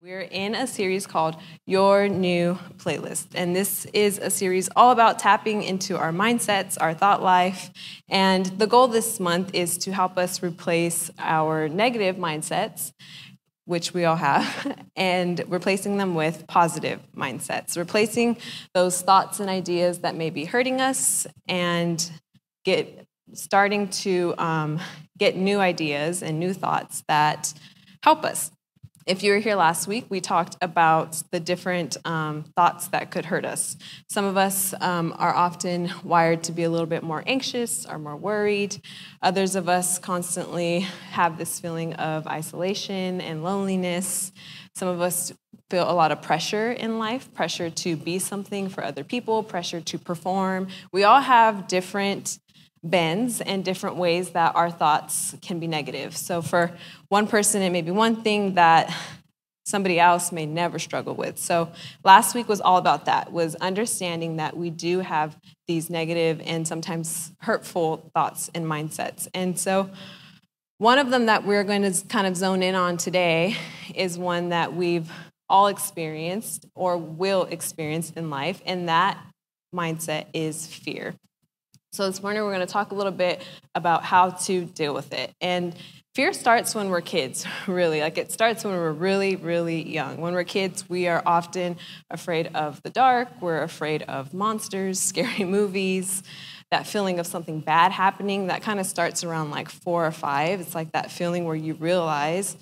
We're in a series called Your New Playlist, and this is a series all about tapping into our mindsets, our thought life, and the goal this month is to help us replace our negative mindsets, which we all have, and replacing them with positive mindsets, replacing those thoughts and ideas that may be hurting us and starting to get new ideas and new thoughts that help us. If you were here last week, we talked about the different thoughts that could hurt us. Some of us are often wired to be a little bit more anxious or more worried. Others of us constantly have this feeling of isolation and loneliness. Some of us feel a lot of pressure in life, pressure to be something for other people, pressure to perform. We all have different bends and different ways that our thoughts can be negative. So for one person, it may be one thing that somebody else may never struggle with. So last week was all about that, was understanding that we do have these negative and sometimes hurtful thoughts and mindsets. And so one of them that we're going to kind of zone in on today is one that we've all experienced or will experience in life, and that mindset is fear. So this morning we're going to talk a little bit about how to deal with it. And fear starts when we're kids, really. Like it starts when we're really, really young. When we're kids, we are often afraid of the dark. We're afraid of monsters, scary movies, that feeling of something bad happening. That kind of starts around like 4 or 5. It's like that feeling where you realize,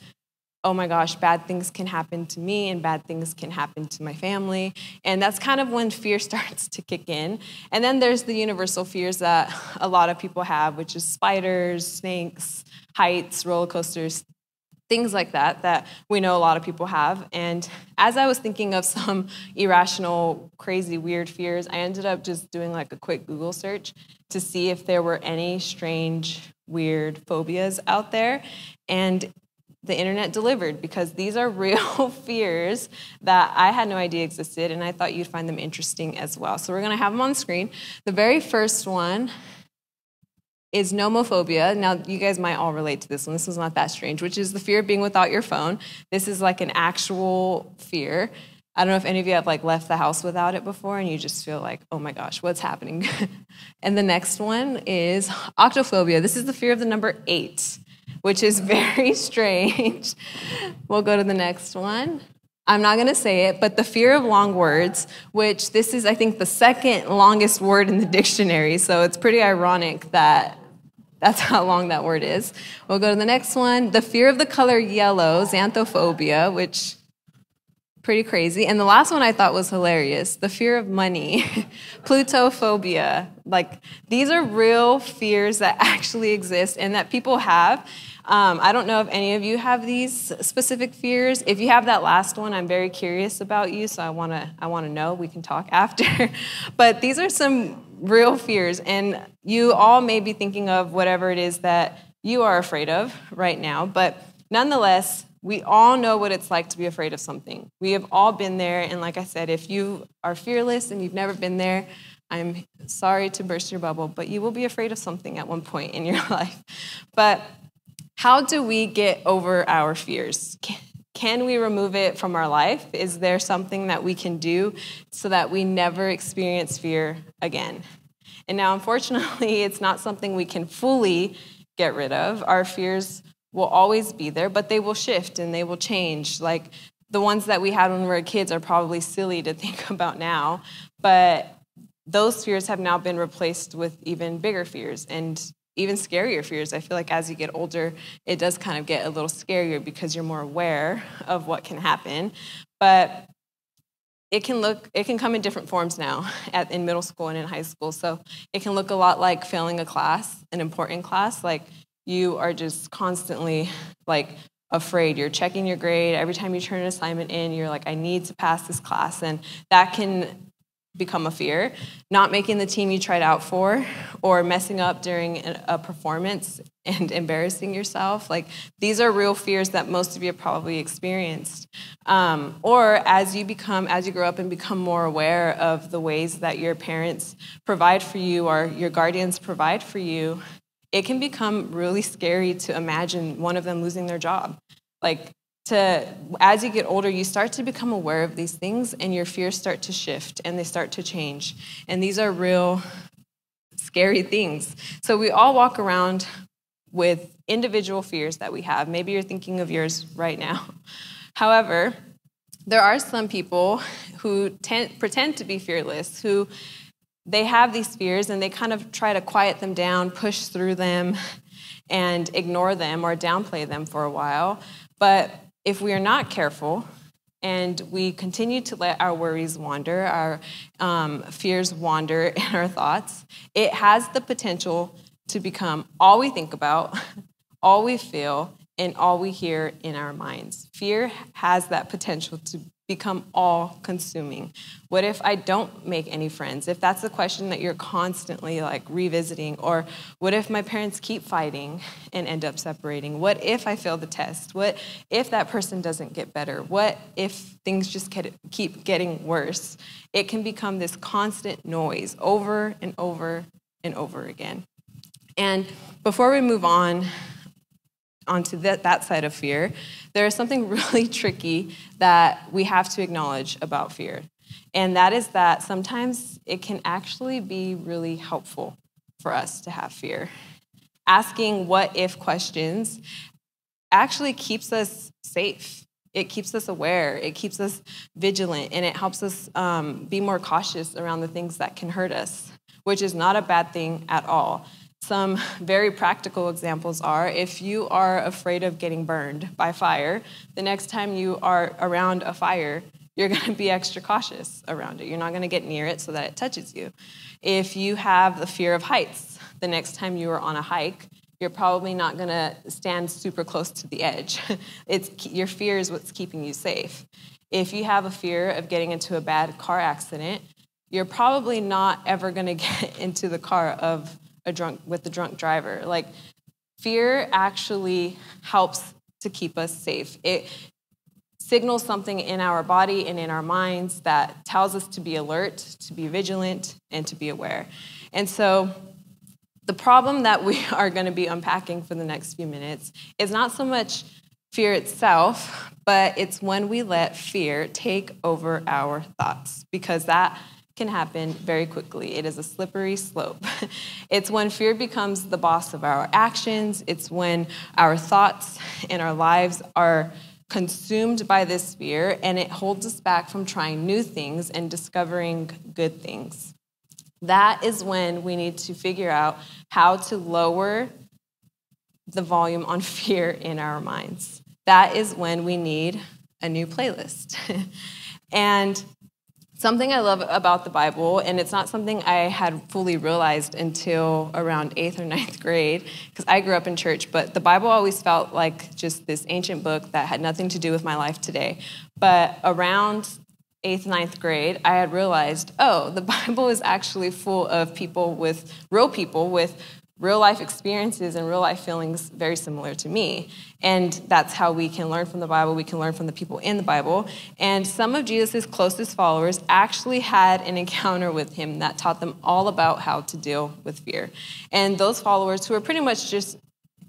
oh my gosh, bad things can happen to me and bad things can happen to my family. And that's kind of when fear starts to kick in. And then there's the universal fears that a lot of people have, which is spiders, snakes, heights, roller coasters, things like that, that we know a lot of people have. And as I was thinking of some irrational, crazy, weird fears, I ended up just doing like a quick Google search to see if there were any strange, weird phobias out there. And the internet delivered, because these are real fears that I had no idea existed, and I thought you'd find them interesting as well. So we're going to have them on the screen. The very first one is nomophobia. Now, you guys might all relate to this one. This was not that strange, which is the fear of being without your phone. This is like an actual fear. I don't know if any of you have like left the house without it before, and you just feel like, oh my gosh, what's happening? And the next one is octophobia. This is the fear of the number 8. Which is very strange. We'll go to the next one. I'm not going to say it, but the fear of long words, which this is, I think, the second longest word in the dictionary, so it's pretty ironic that that's how long that word is. We'll go to the next one. The fear of the color yellow, xanthophobia, which pretty crazy. And the last one I thought was hilarious, the fear of money, plutophobia. Like, these are real fears that actually exist and that people have. I don't know if any of you have these specific fears. If you have that last one, I'm very curious about you, so I want to know. We can talk after. But these are some real fears, and you all may be thinking of whatever it is that you are afraid of right now. But nonetheless, we all know what it's like to be afraid of something. We have all been there, and like I said, if you are fearless and you've never been there, I'm sorry to burst your bubble, but you will be afraid of something at one point in your life. But how do we get over our fears? Can we remove it from our life? Is there something that we can do so that we never experience fear again? And now, unfortunately, it's not something we can fully get rid of. Our fears will always be there, but they will shift and they will change. Like the ones that we had when we were kids are probably silly to think about now, but those fears have now been replaced with even bigger fears and even scarier fears. I feel like as you get older, it does kind of get a little scarier because you're more aware of what can happen. But it can come in different forms now in middle school and in high school. So it can look a lot like failing a class, an important class. Like you are just constantly like afraid. You're checking your grade. Every time you turn an assignment in, you're like, I need to pass this class. And that can become a fear. Not making the team you tried out for, or messing up during a performance and embarrassing yourself. Like these are real fears that most of you have probably experienced. Or as you grow up and become more aware of the ways that your parents provide for you or your guardians provide for you, it can become really scary to imagine one of them losing their job. Like as you get older, you start to become aware of these things, and your fears start to shift, and they start to change. And these are real scary things. So we all walk around with individual fears that we have. Maybe you're thinking of yours right now. However, there are some people who pretend to be fearless, who they have these fears and they kind of try to quiet them down, push through them, and ignore them or downplay them for a while. But if we are not careful and we continue to let our worries wander, our fears wander in our thoughts, it has the potential to become all we think about, all we feel, and all we hear in our minds. Fear has that potential to become all-consuming. What if I don't make any friends? If that's the question that you're constantly revisiting, or what if my parents keep fighting and end up separating? What if I fail the test? What if that person doesn't get better? What if things just keep getting worse? It can become this constant noise over and over and over again. And before we move onto that side of fear, there is something really tricky that we have to acknowledge about fear. And that is that sometimes it can actually be really helpful for us to have fear. Asking what-if questions actually keeps us safe. It keeps us aware. It keeps us vigilant. And it helps us be more cautious around the things that can hurt us, which is not a bad thing at all. Some very practical examples are, if you are afraid of getting burned by fire, the next time you are around a fire, you're going to be extra cautious around it. You're not going to get near it so that it touches you. If you have the fear of heights, the next time you are on a hike, you're probably not going to stand super close to the edge. Your fear is what's keeping you safe. If you have a fear of getting into a bad car accident, you're probably not ever going to get into the car with the drunk driver. Fear actually helps to keep us safe. It signals something in our body and in our minds that tells us to be alert, to be vigilant, and to be aware. And so the problem that we are going to be unpacking for the next few minutes is not so much fear itself, but it's when we let fear take over our thoughts, because that can happen very quickly. It is a slippery slope. It's when fear becomes the boss of our actions. It's when our thoughts and our lives are consumed by this fear, and it holds us back from trying new things and discovering good things. That is when we need to figure out how to lower the volume on fear in our minds. That is when we need a new playlist. And something I love about the Bible, and it's not something I had fully realized until around 8th or 9th grade, because I grew up in church, but the Bible always felt like just this ancient book that had nothing to do with my life today. But around 8th, 9th grade, I had realized, the Bible is actually full of people with real life experiences and real life feelings very similar to me. And that's how we can learn from the Bible. We can learn from the people in the Bible. And some of Jesus' closest followers actually had an encounter with him that taught them all about how to deal with fear. And those followers, who were pretty much just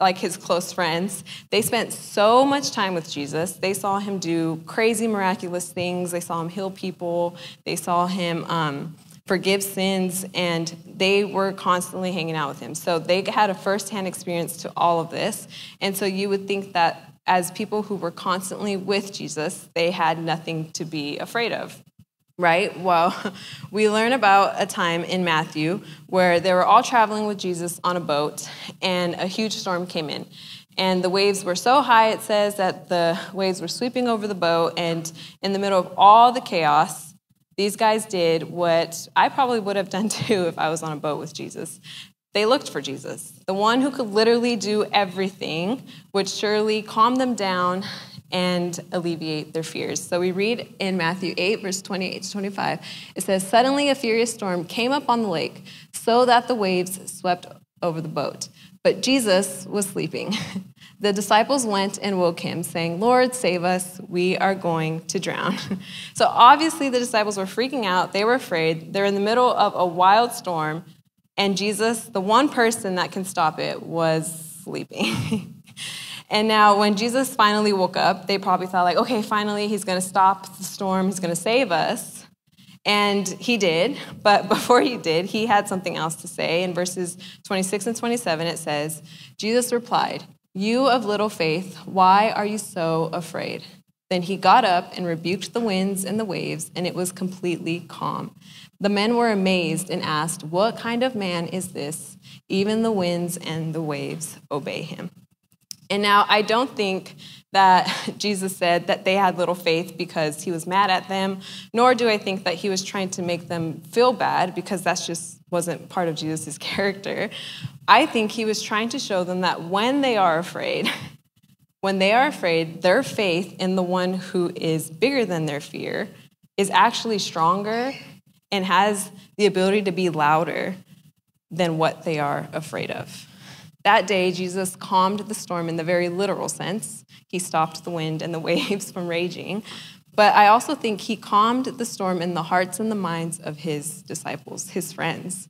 like his close friends, they spent so much time with Jesus. They saw him do crazy, miraculous things. They saw him heal people. They saw him forgive sins, and they were constantly hanging out with him. So they had a firsthand experience to all of this. And so you would think that as people who were constantly with Jesus, they had nothing to be afraid of, right? Well, we learn about a time in Matthew where they were all traveling with Jesus on a boat, and a huge storm came in. And the waves were so high, it says, that the waves were sweeping over the boat, and in the middle of all the chaos, these guys did what I probably would have done too if I was on a boat with Jesus. They looked for Jesus. The one who could literally do everything would surely calm them down and alleviate their fears. So we read in Matthew 8, verse 28 to 25, it says, "Suddenly a furious storm came up on the lake, so that the waves swept over the boat. But Jesus was sleeping. The disciples went and woke him, saying, 'Lord, save us, we are going to drown.'" So obviously the disciples were freaking out. They were afraid. They're in the middle of a wild storm, and Jesus, the one person that can stop it, was sleeping. And now when Jesus finally woke up, they probably thought like, okay, finally he's going to stop the storm. He's going to save us. And he did. But before he did, he had something else to say. In verses 26 and 27, it says, Jesus replied, "You of little faith, why are you so afraid?" Then he got up and rebuked the winds and the waves, and it was completely calm. The men were amazed and asked, "What kind of man is this? Even the winds and the waves obey him." And now I don't think that Jesus said that they had little faith because he was mad at them, nor do I think that he was trying to make them feel bad, because that's just wasn't part of Jesus' character. I think he was trying to show them that when they are afraid, their faith in the one who is bigger than their fear is actually stronger and has the ability to be louder than what they are afraid of. That day, Jesus calmed the storm in the very literal sense. He stopped the wind and the waves from raging. But I also think he calmed the storm in the hearts and the minds of his disciples, his friends,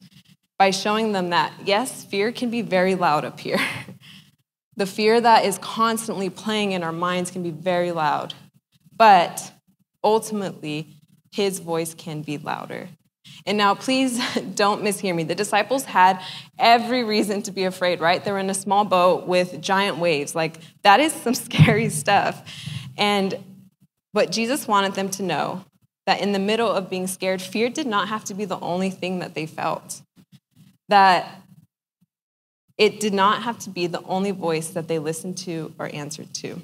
by showing them that, yes, fear can be very loud up here. The fear that is constantly playing in our minds can be very loud. But ultimately, his voice can be louder. And now, please don't mishear me. The disciples had every reason to be afraid, right? They were in a small boat with giant waves. Like, that is some scary stuff. But Jesus wanted them to know that in the middle of being scared, fear did not have to be the only thing that they felt. That it did not have to be the only voice that they listened to or answered to.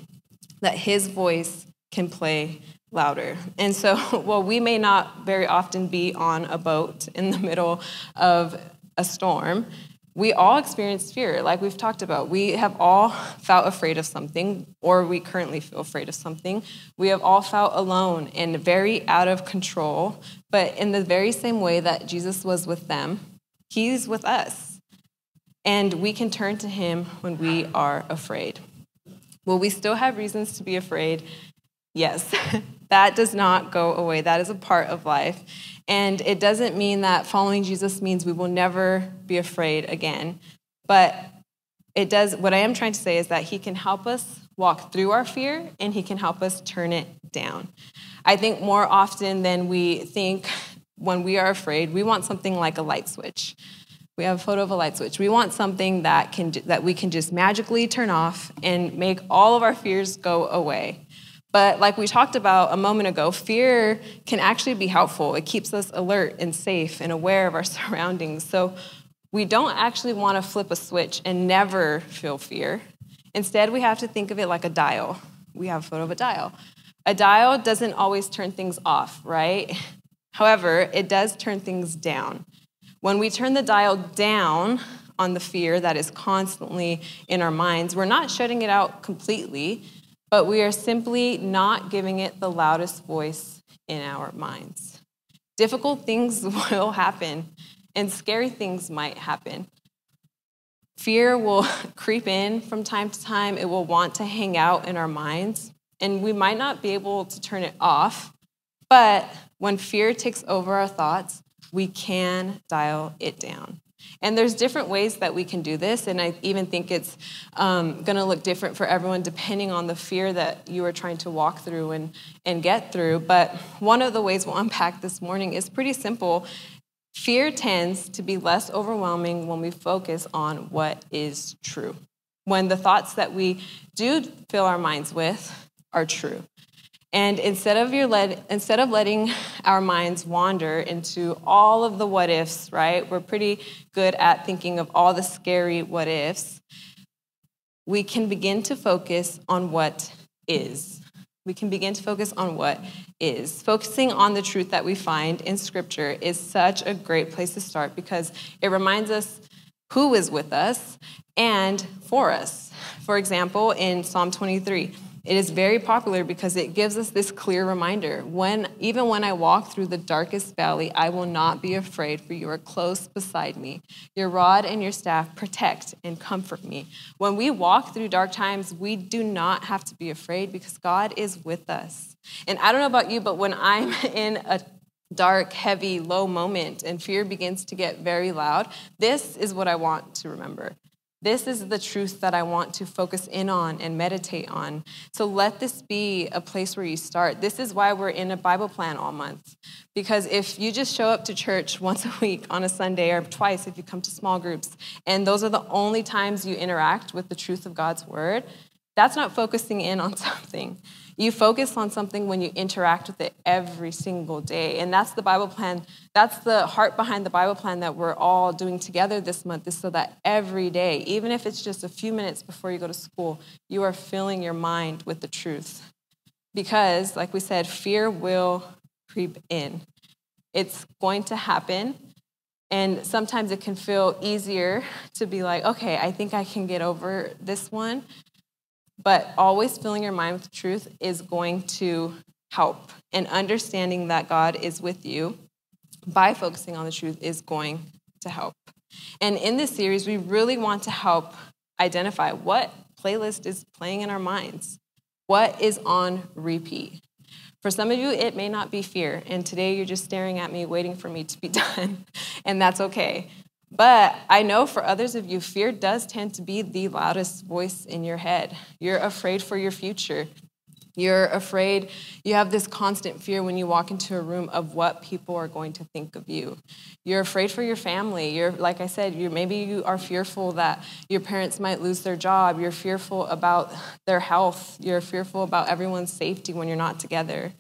That his voice can play louder. And so, while we may not very often be on a boat in the middle of a storm, we all experience fear, like we've talked about. We have all felt afraid of something, or we currently feel afraid of something. We have all felt alone and very out of control, but in the very same way that Jesus was with them, he's with us. And we can turn to him when we are afraid. Will we still have reasons to be afraid? Yes. That does not go away. That is a part of life. And it doesn't mean that following Jesus means we will never be afraid again. But it does. What I am trying to say is that he can help us walk through our fear, and he can help us turn it down. I think more often than we think when we are afraid, we want something like a light switch. We have a photo of a light switch. We want something that we can just magically turn off and make all of our fears go away. But like we talked about a moment ago, fear can actually be helpful. It keeps us alert and safe and aware of our surroundings. So we don't actually want to flip a switch and never feel fear. Instead, we have to think of it like a dial. We have a photo of a dial. A dial doesn't always turn things off, right? However, it does turn things down. When we turn the dial down on the fear that is constantly in our minds, we're not shutting it out completely, but we are simply not giving it the loudest voice in our minds. Difficult things will happen, and scary things might happen. Fear will creep in from time to time. It will want to hang out in our minds, and we might not be able to turn it off, but when fear takes over our thoughts, we can dial it down. And there's different ways that we can do this, and I even think it's going to look different for everyone depending on the fear that you are trying to walk through and get through. But one of the ways we'll unpack this morning is pretty simple. Fear tends to be less overwhelming when we focus on what is true, when the thoughts that we do fill our minds with are true. And instead of letting our minds wander into all of the what ifs, right? We're pretty good at thinking of all the scary what ifs. We can begin to focus on what is. We can begin to focus on what is. Focusing on the truth that we find in Scripture is such a great place to start because it reminds us who is with us and for us. For example, in Psalm 23, it is very popular because it gives us this clear reminder. Even when I walk through the darkest valley, I will not be afraid, for you are close beside me. Your rod and your staff protect and comfort me. When we walk through dark times, we do not have to be afraid because God is with us. And I don't know about you, but when I'm in a dark, heavy, low moment and fear begins to get very loud, this is what I want to remember. This is the truth that I want to focus in on and meditate on. So let this be a place where you start. This is why we're in a Bible plan all month. Because if you just show up to church once a week on a Sunday, or twice if you come to small groups, and those are the only times you interact with the truth of God's word, that's not focusing in on something. You focus on something when you interact with it every single day. And that's the Bible plan. That's the heart behind the Bible plan that we're all doing together this month, is so that every day, even if it's just a few minutes before you go to school, you are filling your mind with the truth. Because, like we said, fear will creep in. It's going to happen. And sometimes it can feel easier to be like, okay, I think I can get over this one. But always filling your mind with the truth is going to help. And understanding that God is with you by focusing on the truth is going to help. And in this series, we really want to help identify what playlist is playing in our minds. What is on repeat? For some of you, it may not be fear. And today you're just staring at me, waiting for me to be done. And that's okay. But I know for others of you, fear does tend to be the loudest voice in your head. You're afraid for your future. You're afraid, you have this constant fear when you walk into a room of what people are going to think of you. You're afraid for your family. You're, like I said, maybe you are fearful that your parents might lose their job. You're fearful about their health. You're fearful about everyone's safety when you're not together.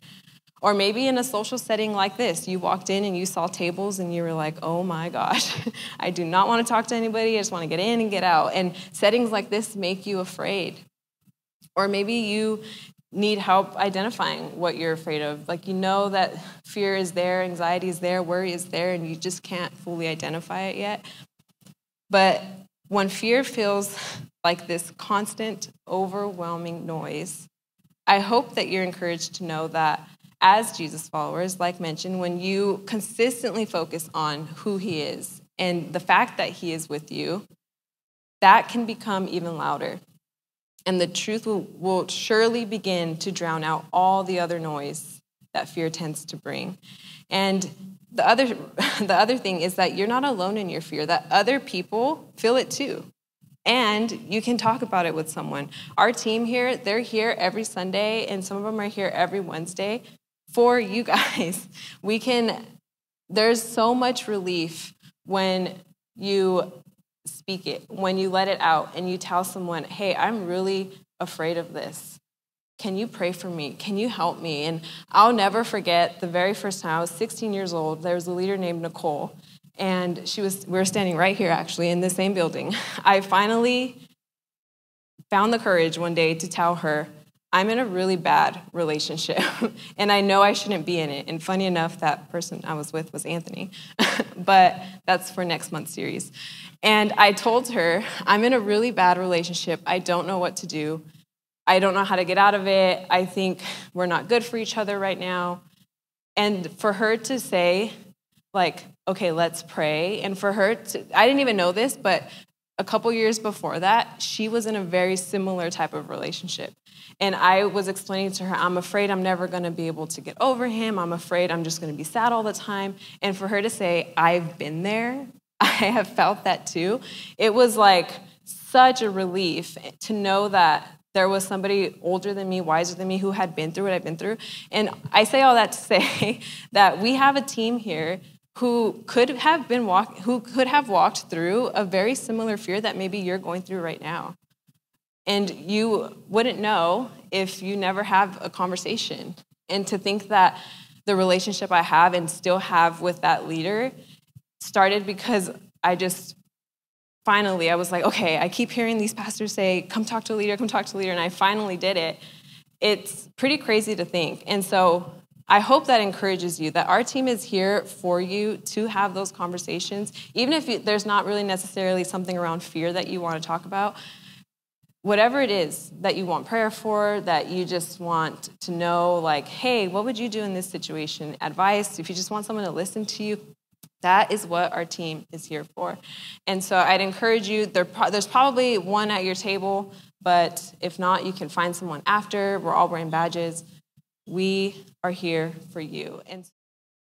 Or maybe in a social setting like this, you walked in and you saw tables and you were like, oh my gosh, I do not want to talk to anybody. I just want to get in and get out. And settings like this make you afraid. Or maybe you need help identifying what you're afraid of. Like, you know that fear is there, anxiety is there, worry is there, and you just can't fully identify it yet. But when fear feels like this constant, overwhelming noise, I hope that you're encouraged to know that as Jesus followers, like mentioned, when you consistently focus on who he is and the fact that he is with you, that can become even louder. And the truth will surely begin to drown out all the other noise that fear tends to bring. And the other thing is that you're not alone in your fear, that other people feel it too. And you can talk about it with someone. Our team here, they're here every Sunday, and some of them are here every Wednesday for you guys. There's so much relief when you speak it, when you let it out and you tell someone, hey, I'm really afraid of this. Can you pray for me? Can you help me? And I'll never forget the very first time I was 16 years old. There was a leader named Nicole, and we were standing right here, actually, in the same building. I finally found the courage one day to tell her, I'm in a really bad relationship, and I know I shouldn't be in it. And funny enough, that person I was with was Anthony, but that's for next month's series. And I told her, I'm in a really bad relationship. I don't know what to do. I don't know how to get out of it. I think we're not good for each other right now. And for her to say, like, okay, let's pray. And for her I didn't even know this, but a couple years before that, she was in a very similar type of relationship. And I was explaining to her, I'm afraid I'm never going to be able to get over him. I'm afraid I'm just going to be sad all the time. And for her to say, I've been there, I have felt that too. It was like such a relief to know that there was somebody older than me, wiser than me, who had been through what I've been through. And I say all that to say that we have a team here who could have walked through a very similar fear that maybe you're going through right now. And you wouldn't know if you never have a conversation. And to think that the relationship I have and still have with that leader started because I was like, okay, I keep hearing these pastors say, come talk to a leader, and I finally did it. It's pretty crazy to think. And so I hope that encourages you, that our team is here for you to have those conversations, even if there's not really necessarily something around fear that you want to talk about. Whatever it is that you want prayer for, that you just want to know, like, hey, what would you do in this situation? Advice, if you just want someone to listen to you, that is what our team is here for. And so I'd encourage you, there's probably one at your table, but if not, you can find someone after. We're all wearing badges. We are here for you. And